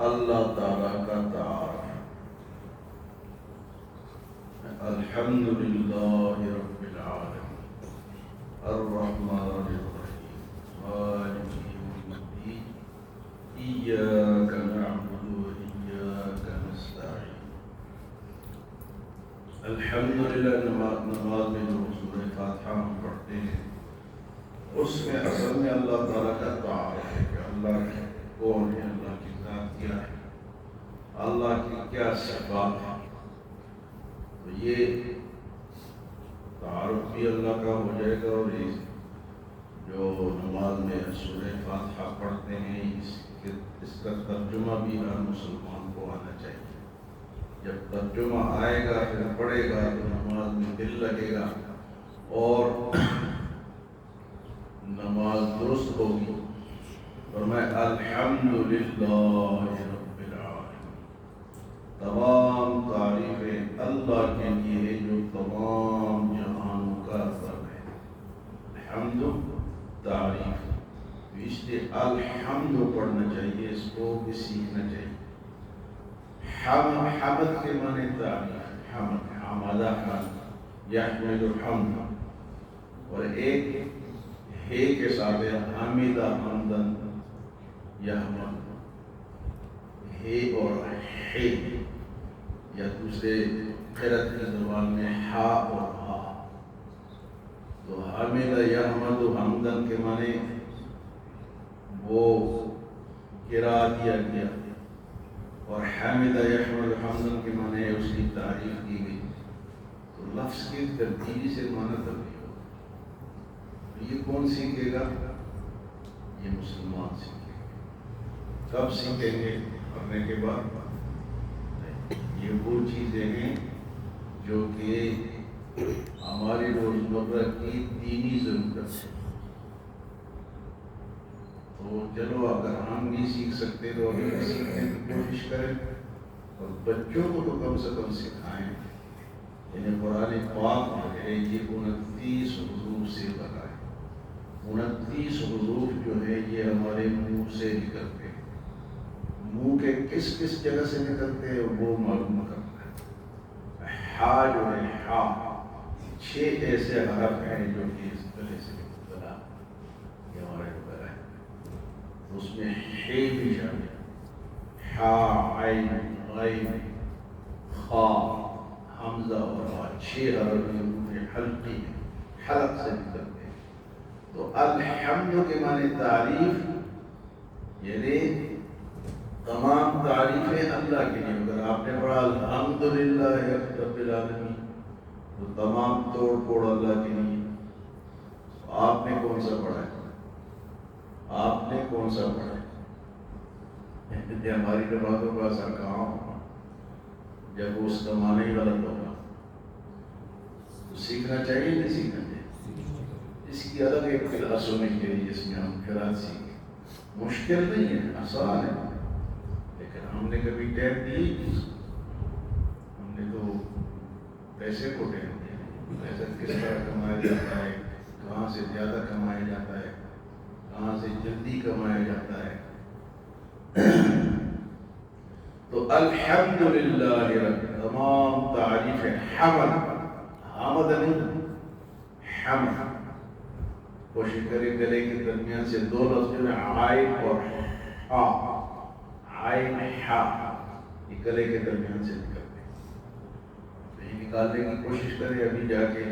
اللہ تعالیٰ کا تعارف۔ الحمدللہ رب العالمین الرحمن الرحیم مالک یوم الدین ایاک نعبد و ایاک نستعین۔ الحمدللہ نماز میں جو سورہ فاتحہ ہم پڑھتے ہیں اس میں اصل میں اللہ تعالیٰ کا تعارف ہے کہ اللہ کون ہے، اللہ کی ذات کیا ہے، اللہ کی کیا صفات ہے۔ تو یہ تعارف بھی اللہ کا ہو جائے گا، اور جو نماز میں سورہ فاتحہ پڑھتے ہیں اس کا ترجمہ بھی ہر مسلمان کو آنا چاہیے۔ جب ترجمہ آئے گا پھر پڑھے گا تو نماز میں دل لگے گا اور نماز درست ہوگی۔ فرمائے الحمدللہ رب العالمین، تمام تعریفیں اللہ کے لیے ہے جو تمام جہانوں کا رب ہے۔ الحمد تعریف، اس لیے الحمد پڑھنا چاہیے، اس کو بھی سیکھنا چاہیے۔ حمد کے معنی تعریف، حمد حمدہ حمد یحمد الحمد، اور ایک ہے کے ساتھ حمیدہ حمدن یحمد، ہے اور ہے، یا دوسرے قرأت کی زبان میں ہا اور ہا۔ تو حمیدہ یحمد حمدن کے معنی وہ گرا دیا گیا، اور حمیدہ یحمد حمدن کے معنی اس کی تعریف کی گئی۔ تو لفظ کی تبدیلی سے معنی تبدیل ہو۔ یہ کون سیکھے گا؟ یہ مسلمان سیکھے گا۔ کب سیکھیں گے؟ پڑھنے کے بعد؟ یہ وہ چیزیں ہیں جو کہ ہماری روزمرہ کی دینی ضرورت ہے۔ تو چلو اگر ہم نہیں سیکھ سکتے تو ابھی سیکھنے کی کوشش کریں، اور بچوں کو تو کم سے کم سکھائیں۔ یعنی قرآن پاک جو ہے یہ 29 حروف سے بنا ہے۔ 29 حروف جو ہے یہ ہمارے منہ سے نکلتے ہیں۔ منہ کے کس کس جگہ سے نکلتے ہیں وہ معلوم کرنا ہے۔ ہا جو ہے ہا، 6 ایسے حرف ہیں جو کہ اس طرح سے بنا، یہ ہمارے اوپر ہے۔ اس میں ہے بھی شامل ہے، ہا عین غین خا حمزہ اور ہا، 6 حرف حلقی ہیں، حلق سے نکلتے ہیں۔ تو الحمد کے معنی تعریف، یعنی تمام تعریفیں اللہ کے لیے۔ اگر آپ نے پڑھا الحمدللہ رب العالمین تو تمام توڑ پھوڑ اللہ کے لیے۔ آپ نے کون سا پڑھا ہے؟ آپ نے کون سا پڑھا ہے؟ ہماری نمازوں کا اثر کہاں ہوگا جب اس کا معنی ہی غلط ہوگا؟ تو سیکھنا چاہیے نہیں سیکھنا چاہیے؟ اس کی الگ ایک کلاس ہونی چاہیے جس میں ہم قرآن سیکھیں۔ مشکل نہیں ہے، آسان ہے، لیکن ہم نے کبھی ٹائم دی ہی نہیں۔ ہم نے تو پیسے کو ٹائم دیا، پیسہ کس طرح کمایا جاتا ہے، کہاں سے زیادہ کمایا جاتا ہے، کہاں سے جلدی کمایا جاتا ہے۔ تو الحمدللہ رب، تمام تعریفیں، حمد حمد نہیں حمد، کوشش کریں گلے کے درمیان سے 2 لفظ جو ہے عائن اور ہا، عائن ہا، یہ گلے کے درمیان سے نکلتے ہیں۔ تو یہ نکالنے کی کوشش کریں، ابھی جا کے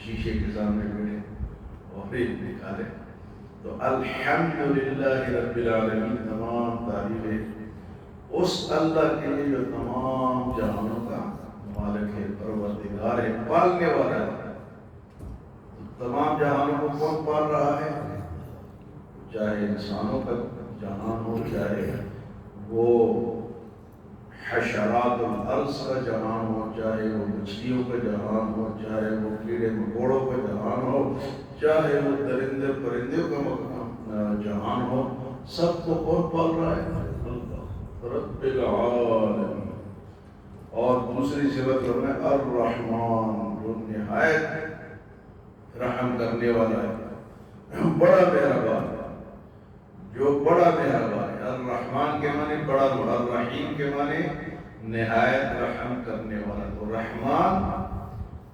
شیشے کے سامنے بیٹھے اور یہ نکالیں۔ تو الحمدللہ رب العالمین، تمام تعریفیں اس اللہ کے لیے جو تمام جہانوں کا مالک ہے، پروردگار ہے، پالنے والا ہے۔ تمام جہانوں کو کون پال رہا ہے؟ چاہے انسانوں کا جہان ہو، چاہے وہ حشرات الارض کا جہان ہو، چاہے وہ مچھلیوں کا جہان ہو، چاہے وہ کیڑے مکوڑوں کا جہان ہو، چاہے وہ درندے پرندوں کا جہان ہو، سب کو کون پال رہا ہے؟ رب العالمین۔ اور دوسری صفت ہے الرحمن، جو نہایت رحم کرنے والا ہے، بڑا مہربان، جو بڑا مہربان ہے۔ الرحمن کے معنی بڑا مراد الرحیم کے معنی نہایت رحم کرنے والا. تو رحمان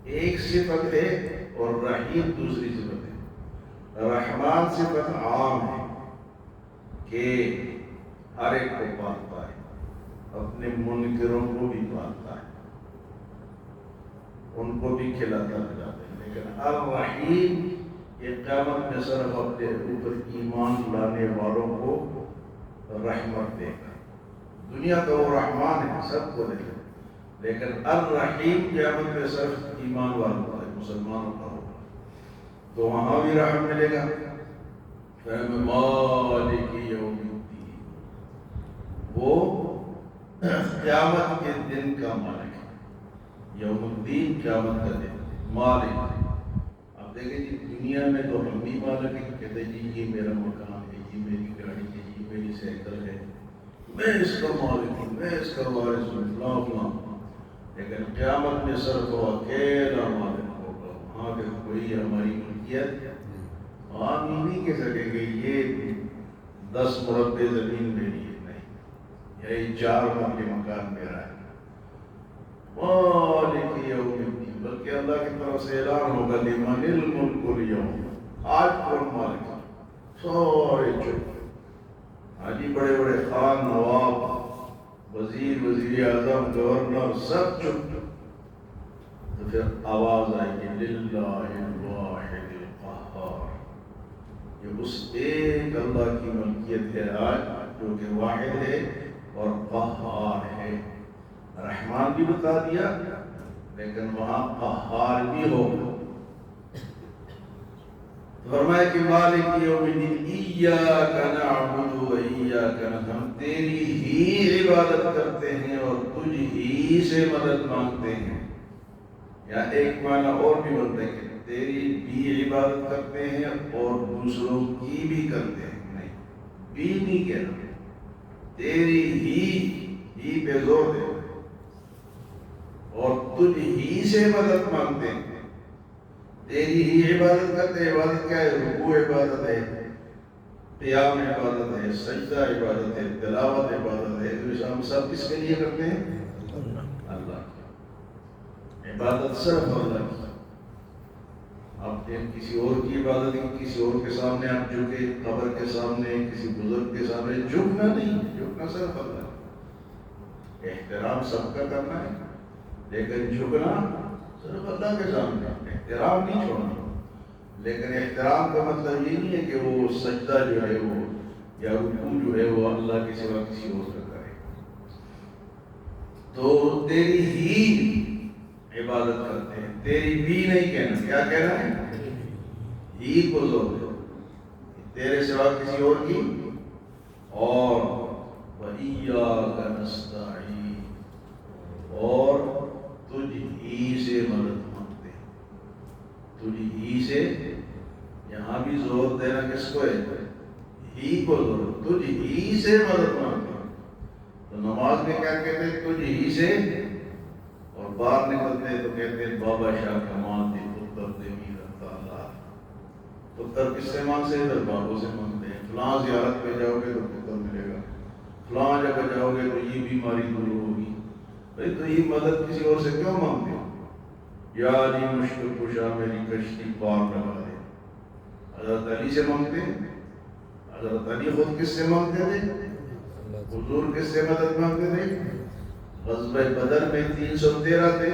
ایک صفت ہے اور رحیم دوسری صفت ہے. رحمان صفت عام ہے کہ ہر ایک کو پالتا ہے، اپنے منکروں کو بھی پالتا ہے، ان کو بھی کھلاتا پلاتا ہے. لیکن الرحیم یہ قیامت میں صرف اپنے اوپر ایمان لانے والوں کو رحمت دے گا. دنیا کا وہ رحمان ہے، سب کو دے گا، لیکن الرحیم قیامت میں صرف ایمان والوں کا ہے، مسلمانوں کا ہوگا. تو وہاں بھی رحم ملے گا. مالک یوم الدین، وہ قیامت کے دن کا مالک ہے. یوم الدین قیامت کا دن، مالک. آپ دیکھیں جی دنیا میں تو ہم بھی مالک ہیں، کہتے ہیں جی یہ میرا مکان ہے، یہ میری گاڑی ہے، یہ میری سائیکل ہے، میں اس کا مالک ہوں، میں اس کا وارث ہوں، فلاں فلاں. لیکن قیامت میں صرف وہ اکیلا مالک ہوگا. وہاں پہ کوئی ہماری ملکیت عام ہی نہیں کہہ سکے گے یہ 10 مربع زمین میری ہے، نہیں، یہی 4 مربع مکان میرا ہے. مالک یوم الدین، بلکہ اللہ کی طرف سے اعلان ہوگا لمن الملک اليوم، آج کون مالک ہے. سارے چپ. آج بڑے بڑے خان نواب، وزیر، وزیر اعظم، گورنر سب چپ. تو پھر آواز آئے گی للہ الواحد القہار. یہ اس ایک اللہ کی ملکیت ہے آج جو کہ واحد ہے اور قہار ہے. رحمان بھی بتا دیا، لیکن وہاں قہار بھی ہوگا. فرمایا کہ مالک یوم الدین ایاک نعبد و ایاک نستعین، ہم تیری ہی عبادت کرتے ہیں اور تجھ ہی سے مدد مانگتے ہیں. یا ایک معنی اور بھی بنتا ہے کہ تیری بھی عبادت کرتے ہیں اور دوسروں کی بھی کرتے ہیں. نہیں، بھی نہیں کہنا، تیری ہی پہ زور دے، اور تجھ ہی سے مدد مانگتے ہیں. تیری ہی عبادت کرتے ہیں. عبادت کیا ہے؟ رکوع عبادت ہے، قیام عبادت ہے، سجدہ عبادت ہے، تلاوت عبادت ہے. تو ہم سب کس کے لیے کرتے ہیں؟ اللہ کی عبادت، صرف اللہ کی. آپ نے کسی اور کی عبادت کی، کسی اور کے سامنے آپ جھکے، قبر کے سامنے، کسی بزرگ کے سامنے جھکنا نہیں، جھکنا صرف اللہ. احترام سب کا کرنا ہے، لیکن جھکنا صرف اللہ کے سامنے. احترام نہیں چھوڑنا. لیکن احترام کا مطلب یہ نہیں ہے کہ وہ سجدہ جو ہے وہ یا رکوع جو ہے وہ اللہ کے سوا کسی اور کا کرے. تو تیری ہی عبادت کرتے ہیں، تیری بھی نہیں کہنا. کیا کہنا ہے؟ ہی کو زور دے، تیرے سوا کسی اور کی. اور وَإِيَّاكَ نَسْتَعِينُ، اور تجھ ہی سے مدد مانگتے ہیں. تجھ ہی سے، یہاں بھی زور دینا کس کو ہے؟ ہی کو زور. تجھ ہی سے مدد مانگتے ہیں. تو نماز میں کیا کہتے ہیں؟ تجھ ہی سے. اور باہر نکلتے ہیں تو کہتے ہیں بابا شاہ کمال دی پتر دے میرا تعالیٰ. پتر کس سے مانگتے ہیں؟ تو بابوں سے مانگتے ہیں. فلاں زیارت پہ جاؤ گے تو پتر ملے گا، فلاں جگہ جاؤ گے تو یہ بیماری دور ہوگی. بھائی تو یہ مدد کسی اور سے کیوں مانگتے ہو؟ یا علی مشکل کشا میری کشتی پار لگا دے. حضرت علی سے مانگتے ہیں. حضرت علی خود کس سے مانگتے تھے؟ حضور کس سے مدد مانگتے تھے؟ غزوہ بدر میں 313 تھے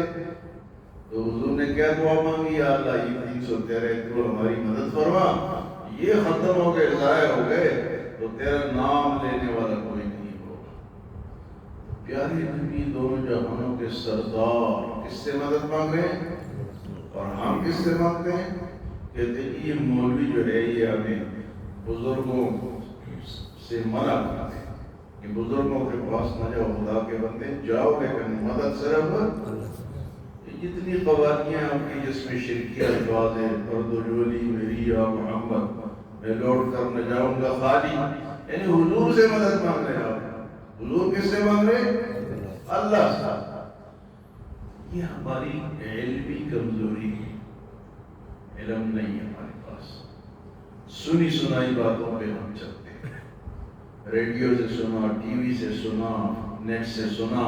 تو حضور نے کیا دعا مانگی؟ یا اللہ یہ 313 تو ہماری مدد فرما، یہ ختم ہو گئے، ضائع ہو گئے تو تیرا نام لینے والا کوئی نہیں ہوگا. پیارے نبی دونوں جہانوں کے سردار کس سے مدد مانگ رہے ہیں؟ اور ہم کس سے مانگتے ہیں؟ کہتے ہیں یہ مولوی جو ہے یہ ہمیں بزرگوں سے منع کرتے ہیں کہ بزرگوں کے پاس نہ جاؤ، خدا کے بندے جاؤ لیکن مدد صرف. جتنی قوالیاں آپ کی جس میں شرکی الفاظ ہیں، پردولی میری یا محمد، میں لوٹ کر نہ جاؤں گا خالی، یعنی حضور سے مدد مانگ رہے ہیں آپ. حضور کس سے مانگ رہے ہیں؟ اللہ سے. یہ ہماری علمی کمزوری ہے، علم نہیں ہے ہمارے پاس. سنی سنائی باتوں پہ ہم چلتے ہیں، ریڈیو سے سنا، ٹی وی سے سنا، نیٹ سے سنا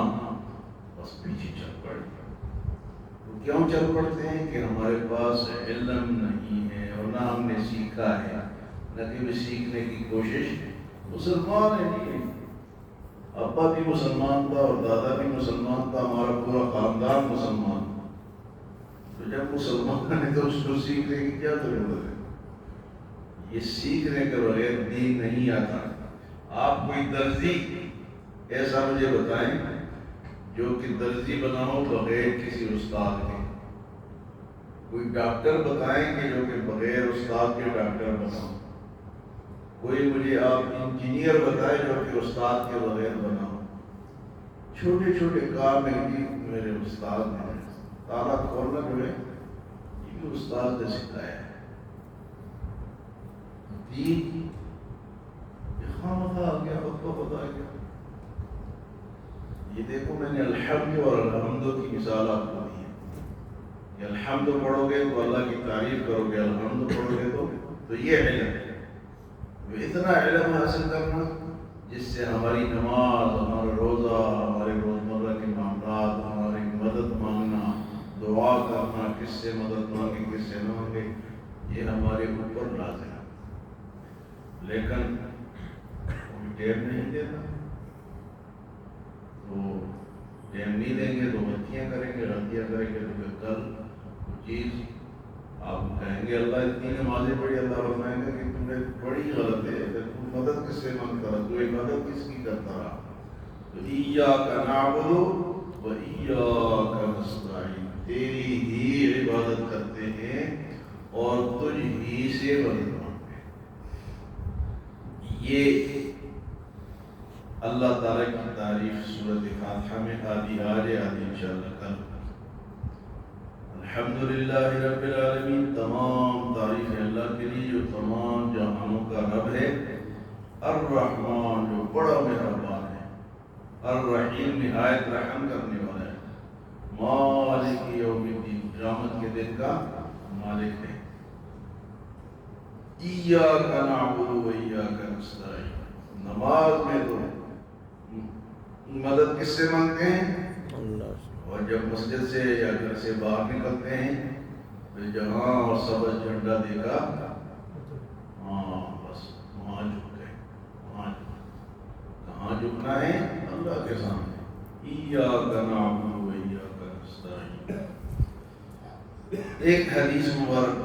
بس پیچھے چل پڑے. تو کیوں چل پڑتے ہیں کہ ہمارے پاس علم نہیں ہے اور نہ ہم نے سیکھا ہے، نہ کبھی سیکھنے کی کوشش. مسلمان ہے جی، ابا بھی مسلمان تھا اور دادا بھی مسلمان تھا، ہمارا پورا خاندان مسلمان تھا. تو جب مسلمان ہے تو اس کو سیکھنے کی کیا ضرورت ہے؟ یہ سیکھنے کے بغیر دین نہیں آتا. آپ کوئی درزی ایسا مجھے بتائیں جو کہ درزی بناؤ بغیر کسی استاد کے. کوئی ڈاکٹر بتائیں کہ جو کہ بغیر استاد کے ڈاکٹر بناؤ. کوئی مجھے آپ انجینئر بتائے جو کہ استاد کے بغیر بناؤ. چھوٹے چھوٹے کام میں بھی میرے استاد نے تالا کھولنا جو ہے یہ بھی استاد نے سکھایا ہے. دین خامخواہ آ گیا، خود کو خدا گیا. یہ دیکھو میں نے الحمد اور الحمد کی مثال آپ کو دی ہے کہ الحمد پڑھو گے تو اللہ کی تعریف کرو گے، الحمد پڑھو گے تو یہ علم ہے. اتنا علم حاصل کرنا جس سے ہماری نماز، ہمارا روزہ، ہمارے روزمرہ کے معاملات، ہماری مدد مانگنا، دعا کرنا، کس سے مدد مانگے کس سے نہ مانگے، یہ ہمارے اوپر لازم ہے. لیکن کوئی ٹائم نہیں دیتا. تو ٹائم نہیں دیں گے تو غلطیاں کریں گے، غلطیاں کریں گے تو پھر کل وہ چیز آپ کہیں گے اللہ اتنی نمازیں پڑھی، اللہ فرمائیں گے کہ تم نے بڑی غلط ہے، تم مدد کس سے مانگتا رہا، تو عبادت کس کی کرتا رہا. تو ایاک نعبد و ایاک نستعین، تیری ہی عبادت کرتے ہیں اور تجھ ہی سے مدد مانگتے ہیں. یہ اللہ تعالیٰ کی تعریف سورۃ فاتحہ میں آدھی انشاءاللہ کل. الحمدللہ رب العالمین، تمام تعریف ہے اللہ کے لیے جو تمام جہانوں کا رب ہے. الرحمن، جو بڑا مہربان ہے. الرحیم، نہایت رحم کرنے والا ہے. مالک یوم الدین، قیامت کے دن کا مالک ہے. ایاک نعبد و ایاک نستعین، نماز میں تو مدد کس سے مانگتے ہیں؟ اور جب مسجد سے یا گھر سے باہر نکلتے ہیں تو جہاں اور سبز جھنڈا دیکھا ہاں بس وہاں جھک گئے. وہاں کہاں جھکنا ہے؟ اللہ کے سامنے. ایاک نعبد و ایاک نستعین. ایک حدیث مبارک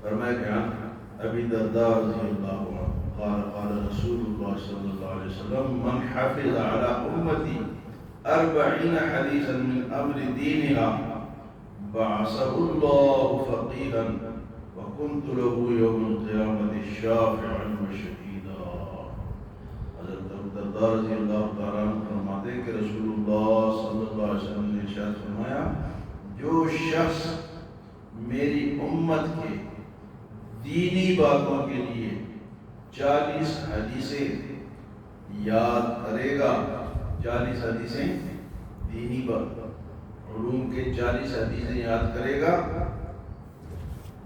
فرمائے بیان ابی درداء رضی اللہ عنہ قال قال رسول اللہ صلی اللہ علیہ وسلم من حفظ على امتی 40 حدیثا من امر دینها بعثه الله فقیها وكنت له يوم القیامة شافعا وشهیدا. حضرت ابو درداء رضی اللہ تعالیٰ عنہ فرماتے ہیں کہ رسول اللہ صلی اللہ علیہ وسلم نے ارشاد فرمایا جو شخص میری امت کے دینی باتوں کے لیے 40 حدیثیں یاد کرے گا، 40 حدیثیں دینی بات علوم کے 40 حدیثیں یاد کرے گا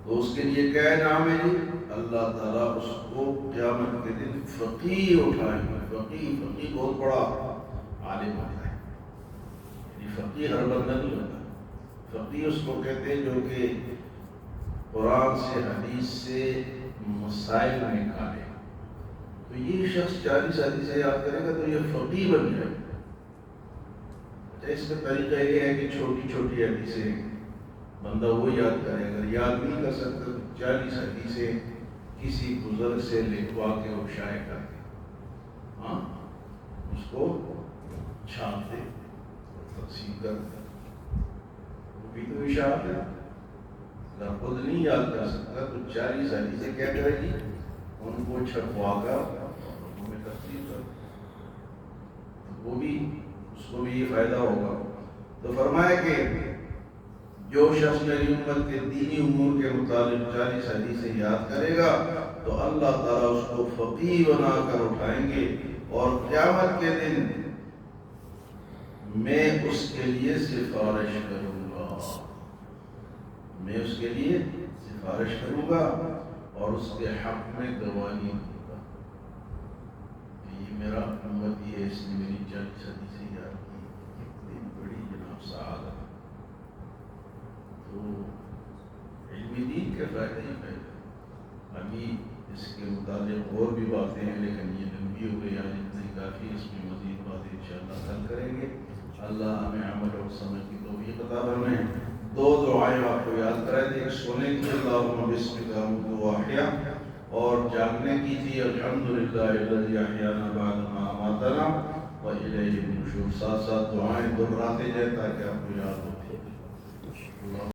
تو اس کے لیے کیا نام ہے جی؟ اللہ تعالیٰ اس کو قیامت کے دن فقیہ اٹھائیں گے. فقیہ بہت بڑا عالم ہوتا ہے. یعنی فقیہ ہر بندہ نہیں ہوتا. فقیہ اس کو کہتے ہیں جو کہ قرآن سے حدیث سے مسائل نکالے. تو یہ شخص 40 حدیثیں یاد کرے گا تو یہ فقیہ بن جائے. اس کا طریقہ یہ ہے کہ چھوٹی چھوٹی حدیثیں بندہ وہ یاد کرے. اگر یاد نہیں کر سکتا تو 40 حدیثیں کسی بزرگ سے لکھوا کے وہ شائع کر دے، ہاں اس کو چھاپ دے تقسیم کر دے. وہ بھی تو اشاعت ہے. اگر خود نہیں یاد کر سکتا تو 40 حدیثیں کیا کرے گی؟ ان کو چھپوا کر لوگوں میں تقسیم کر. وہ بھی اس کو بھی یہ فائدہ ہوگا. تو فرمایا کہ جو شخص میری امت کے دینی امور کے متعلق 40 حدیثیں یاد کرے گا تو اللہ تعالیٰ اس کو فقیہ بنا کر اٹھائیں گے اور قیامت کے دن میں اس کے لیے سفارش کروں گا. میں اس کے لیے سفارش کروں گا اور اس کے حق میں گواہی دوں گا. یہ میرا امت یہ ہے، اس نے میری 40 حدیثیں یاد کی، اتنی بڑی جناب سعادت۔ تو علم دین کے فائدے ہی فائدے۔ ابھی اس کے متعلق اور بھی باتیں ہیں، لیکن یہ لمبی ہو گئی، آج اتنی کافی، اس میں مزید باتیں انشاءاللہ حل کریں گے۔ اللہ ہمیں عمل اور سمجھ کی توفیق عطا فرمائے۔ دو دعائیں آپ کو یاد کرائے تھے، ایک سونے کی اللہم بسمک اموت واحیا، اور جاگنے کی تھی الحمدللہ الذی احیانا بعد ما اماتنا والیہ النشور۔ ساتھ ساتھ دعائیں دہراتے جائیں تاکہ آپ کو یاد ہوتی ہے۔